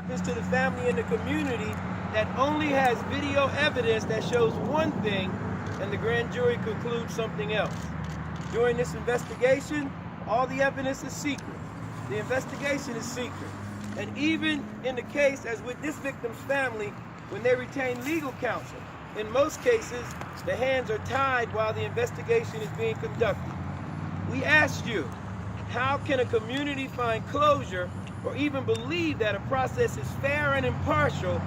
happens to the family and the community that only has video evidence that shows one thing and the grand jury concludes something else? During this investigation, all the evidence is secret. The investigation is secret. And even in the case, as with this victim's family, when they retain legal counsel, in most cases, the hands are tied while the investigation is being conducted. We asked you, how can a community find closure or even believe that a process is fair and impartial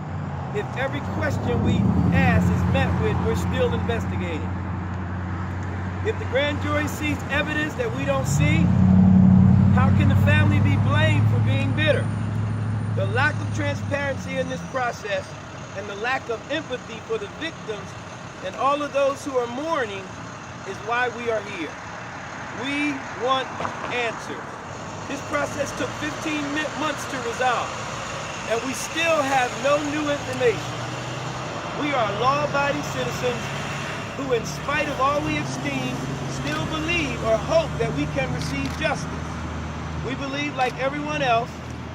if every question we ask is met with, we're still investigating? If the grand jury sees evidence that we don't see, how can the family be blamed for being bitter? The lack of transparency in this process and the lack of empathy for the victims and all of those who are mourning is why we are here. We want answers. This process took 15 months to resolve, and we still have no new information. We are law-abiding citizens who, in spite of all we have seen, still believe or hope that we can receive justice. We believe, like everyone else,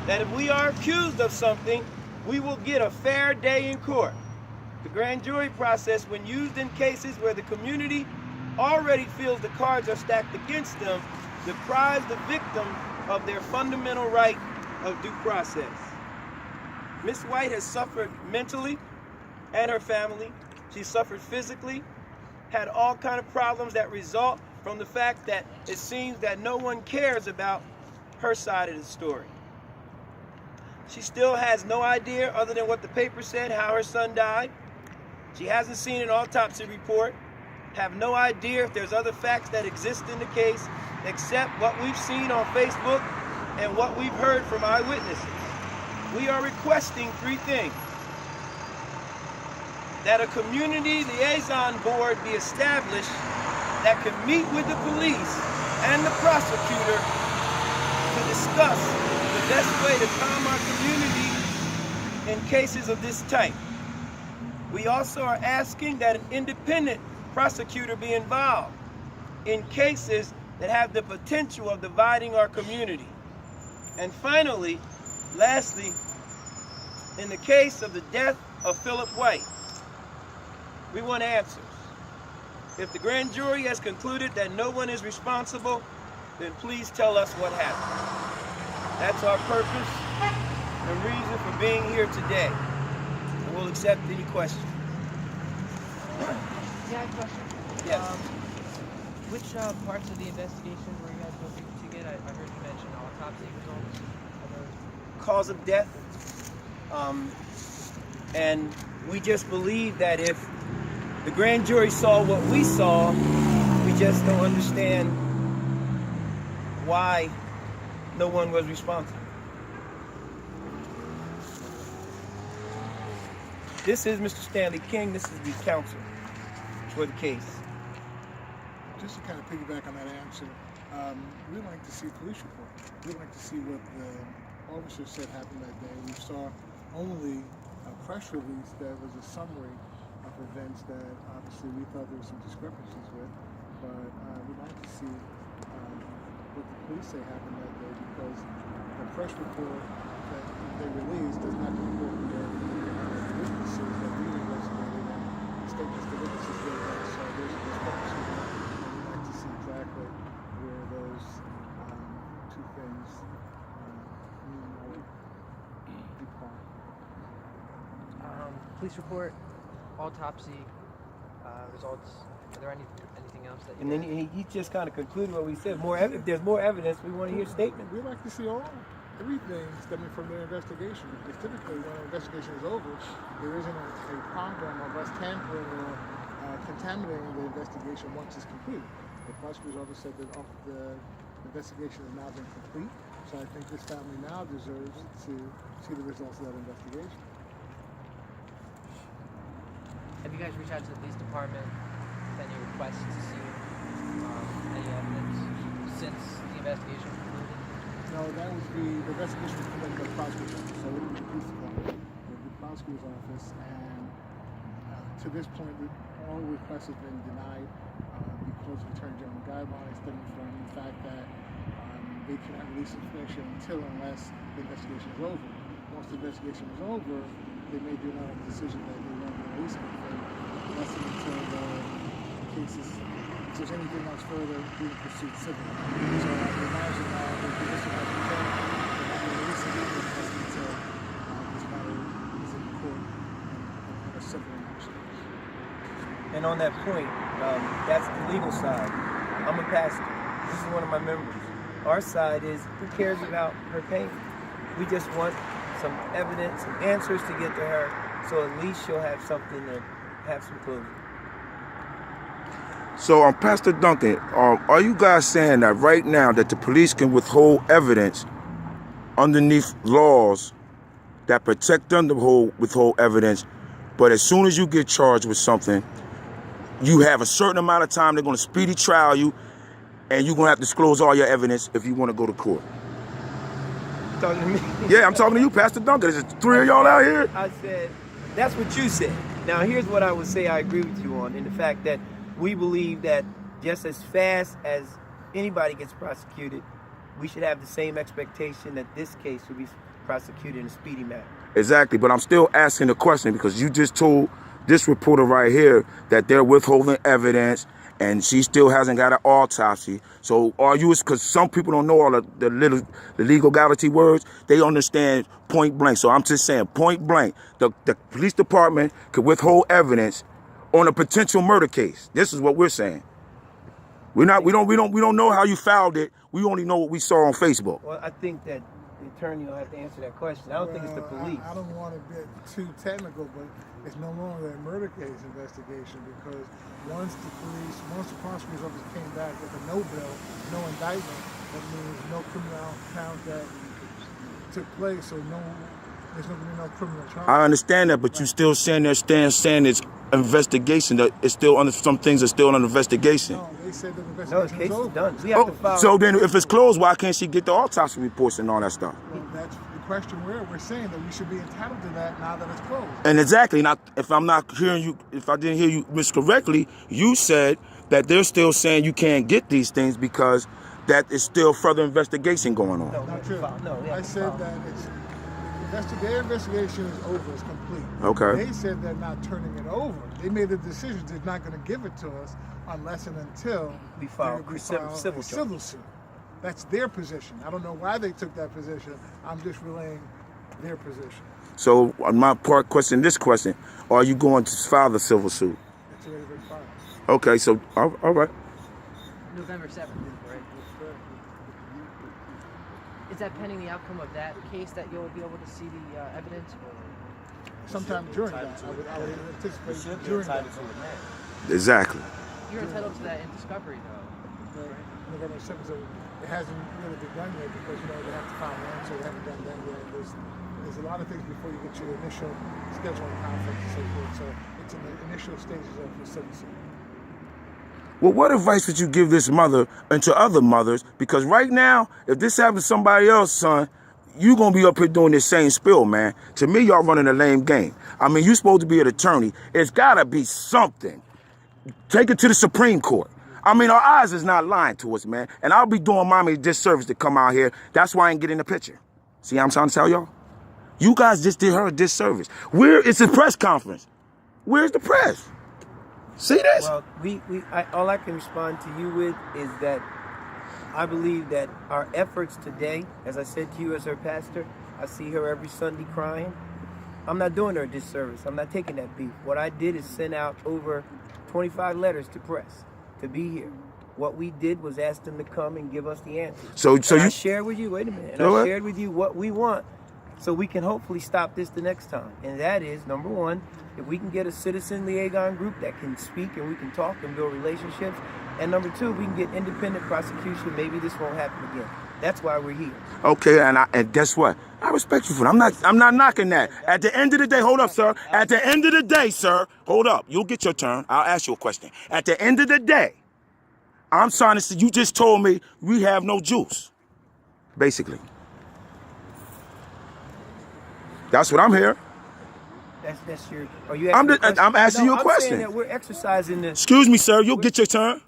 that if we are accused of something, we will get a fair day in court. The grand jury process, when used in cases where the community already feels the cards are stacked against them, deprives the victim of their fundamental right of due process. Ms. White has suffered mentally and her family. She suffered physically, had all kinds of problems that result from the fact that it seems that no one cares about her side of the story. She still has no idea, other than what the paper said, how her son died. She hasn't seen an autopsy report, have no idea if there's other facts that exist in the case except what we've seen on Facebook and what we've heard from eyewitnesses. We are requesting three things: that a community liaison board be established that can meet with the police and the prosecutor to discuss the best way to calm our community in cases of this type. We also are asking that an independent prosecutor be involved in cases that have the potential of dividing our community. And finally, lastly, in the case of the death of Philip White, we want answers. If the grand jury has concluded that no one is responsible, then please tell us what happened. That's our purpose and reason for being here today. And we'll accept any questions. Yeah, I have a question. Yes. Which parts of the investigation were you guys hoping to get? I heard you mention autopsy results. Cause of death. And we just believe that if the grand jury saw what we saw, we just don't understand why no one was responsible. This is Mr. Stanley King. This is the counsel for the case. Just to kind of piggyback on that answer, we'd like to see a police report. We'd like to see what the officer said happened that day. We saw only a press release that was a summary of events that obviously we thought there were some discrepancies with, but we'd like to see what the police say happened that day, because the press report that they released does not report their witnesses that we investigated and the statements the witnesses gave us. So there's a discrepancy there, and we'd like to see exactly where those two things mean or depart. Police report, autopsy results. Are there anything else that you? And then he just kind of concluded what we said. If there's more evidence, we want to hear statements. We'd like to see everything stemming from their investigation. Because typically when an investigation is over, there isn't a problem of us tampering or contaminating the investigation once it's complete. The prosecutor's office said that the investigation has now been complete, so I think this family now deserves to see the results of that investigation. Have you guys reached out to the police department with any requests to see any evidence since the investigation was concluded? No, that would be the investigation was conducted by the prosecutor's office, so it would be the police department, the prosecutor's office, and to this point, all requests have been denied because of Attorney General guidelines stemming from the fact that they cannot release information until unless the investigation is over. once the investigation was over, they made the unilateral decision that they weren't going to release anything. That's until the cases, if there's anything else further, being pursued civilly. So I can imagine now the position has been taken, they're not going to release anything until this matter is in court and a civil action. And on that point, that's the legal side. I'm a pastor. This is one of my members. Our side is, who cares about her pain? We just want some evidence, some answers to get to her, so at least she'll have something to have some closure. So, Pastor Duncan, are you guys saying that right now that the police can withhold evidence underneath laws that protect them to withhold evidence, but as soon as you get charged with something, you have a certain amount of time, they're going to speedy trial you, and you're going to have to disclose all your evidence if you want to go to court? Talking to me? Yeah, I'm talking to you, Pastor Duncan. There's 3 of y'all out here? I said, that's what you said. Now, here's what I would say I agree with you on, in the fact that we believe that just as fast as anybody gets prosecuted, we should have the same expectation that this case will be prosecuted in a speedy manner. Exactly, but I'm still asking the question because you just told this reporter right here that they're withholding evidence and she still hasn't got an autopsy. So are you, because some people don't know all the legality words, they understand point blank. So I'm just saying point blank, the police department could withhold evidence on a potential murder case. This is what we're saying. We don't know how you filed it. We only know what we saw on Facebook. Well, I think that the attorney will have to answer that question. I don't think it's the police. I don't want to get too technical, but it's no longer a murder case investigation because once the prosecutor's office came back with a no bill, no indictment, that means no criminal count that took place, so there's not going to be no criminal charge. I understand that, but you still saying it's investigation, that it's still under, some things are still under investigation. No, they said the investigation No, the case is done. We have to file. So then if it's closed, why can't she get the autopsy reports and all that stuff? Well, that's the question we're saying that we should be entitled to that now that it's closed. And exactly, not if I'm not hearing you, if I didn't hear you miscorrectly, you said that they're still saying you can't get these things because that is still further investigation going on. No, Not true. No, I said that their investigation is over, it's complete. Okay. They said they're not turning it over. They made a decision they're not going to give it to us unless and until we file a civil suit. That's their position. I don't know why they took that position. I'm just relaying their position. So on my part question, this question, are you going to file the civil suit? It's already been filed. Okay, so all right. November 7th, right? Is that pending the outcome of that case that you'll be able to see the evidence? Or? Sometime during that, I would anticipate during that. Exactly. You're entitled to that in discovery, though. Right. November 7th, so it hasn't really been done yet because, they have to file an answer. They haven't done that yet. There's a lot of things before you get your initial scheduling conference and so forth. So it's in the initial stages of the citizen. Well, what advice would you give this mother and to other mothers? Because right now, if this happens to somebody else, son, you're going to be up here doing this same spill, man. To me, y'all running a lame game. I mean, you're supposed to be an attorney. It's got to be something. Take it to the Supreme Court. I mean, our eyes is not lying to us, man. And I'll be doing mommy a disservice to come out here. That's why I ain't getting the picture. See how I'm trying to tell y'all? You guys just did her a disservice. It's a press conference. Where's the press? See this? Well, all I can respond to you with is that I believe that our efforts today, as I said to you as her pastor, I see her every Sunday crying. I'm not doing her a disservice. I'm not taking that beef. What I did is send out over 25 letters to press to be here. What we did was ask them to come and give us the answers. So I you shared with you, wait a minute, and Go I ahead. shared with you what we want so we can hopefully stop this the next time. And that is, number one, if we can get a citizen liaison group that can speak and we can talk and build relationships. And number two, we can get independent prosecution. Maybe this won't happen again. That's why we're here. Okay, and guess what? I respect you for that. I'm not knocking that. At the end of the day, hold up, sir. At the end of the day, sir, hold up. You'll get your turn. I'll ask you a question. At the end of the day, I'm trying to say, you just told me we have no juice, basically. That's what I'm hearing. That's your. Are you? I'm asking you a I'm question. saying that we're exercising the. Excuse me, sir. You'll get your turn.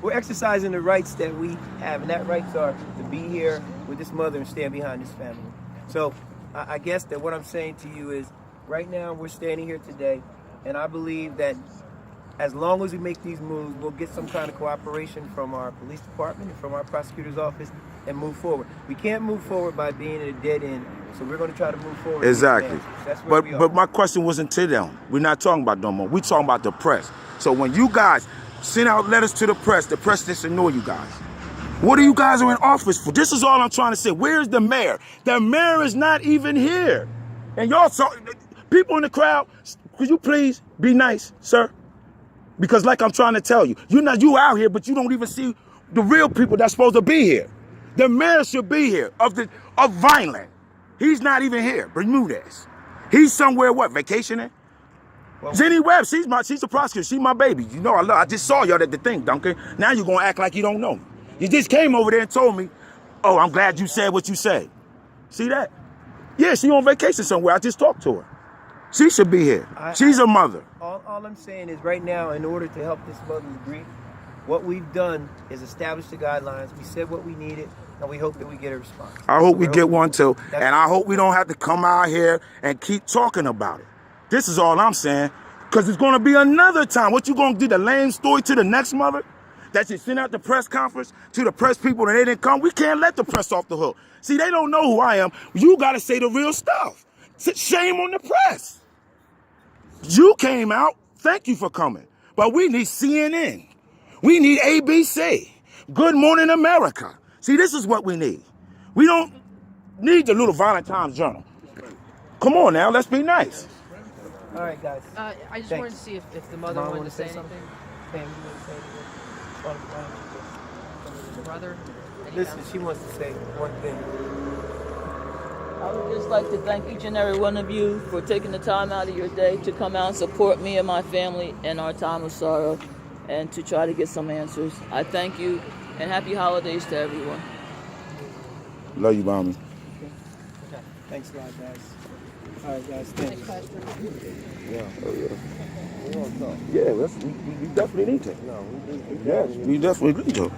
We're exercising the rights that we have, and that rights are to be here with this mother and stand behind this family. So I guess that what I'm saying to you is, right now we're standing here today, and I believe that as long as we make these moves, we'll get some kind of cooperation from our police department and from our prosecutor's office and move forward. We can't move forward by being at a dead end, so we're going to try to move forward. Exactly. That's where we are. But my question wasn't to them. We're not talking about no more. We're talking about the press. So when you guys send out letters to the press just ignore you guys. What are you guys are in office for? This is all I'm trying to say. Where's the mayor? The mayor is not even here. And y'all saw people in the crowd, could you please be nice, sir? Because like I'm trying to tell you, you out here, but you don't even see the real people that's supposed to be here. The mayor should be here of Vineland. He's not even here. Bermudez. He's somewhere vacationing? Well, Jenny Webb, she's a prosecutor. She's my baby. You know I just saw y'all at the thing, Duncan. Now you're gonna act like you don't know me. You just came over there and told me, oh, I'm glad you said what you said. See that? Yeah, she on vacation somewhere. I just talked to her. She should be here. She's a mother. All I'm saying is right now, in order to help this mother's grief, what we've done is establish the guidelines. We said what we needed, and we hope that we get a response. I hope we get one too. And I hope we don't have to come out here and keep talking about it. This is all I'm saying. Because it's going to be another time. What you going to do, the lame story to the next mother? That you send out the press conference to the press people and they didn't come? We can't let the press off the hook. See, they don't know who I am. You got to say the real stuff. Shame on the press. You came out. Thank you for coming. But we need CNN. We need ABC. Good Morning America. See, this is what we need. We don't need the little Valentine's Journal. Come on now, let's be nice. All right, guys. I just wanted to see if the mother wanted to say anything. Pam, you want to say anything? Brother? Listen, she wants to say one thing. I would just like to thank each and every one of you for taking the time out of your day to come out and support me and my family in our time of sorrow and to try to get some answers. I thank you and happy holidays to everyone. Love you, mommy. Okay. Thanks a lot, guys. All right, guys. Thanks. Yeah, we definitely need to. No, we definitely need to.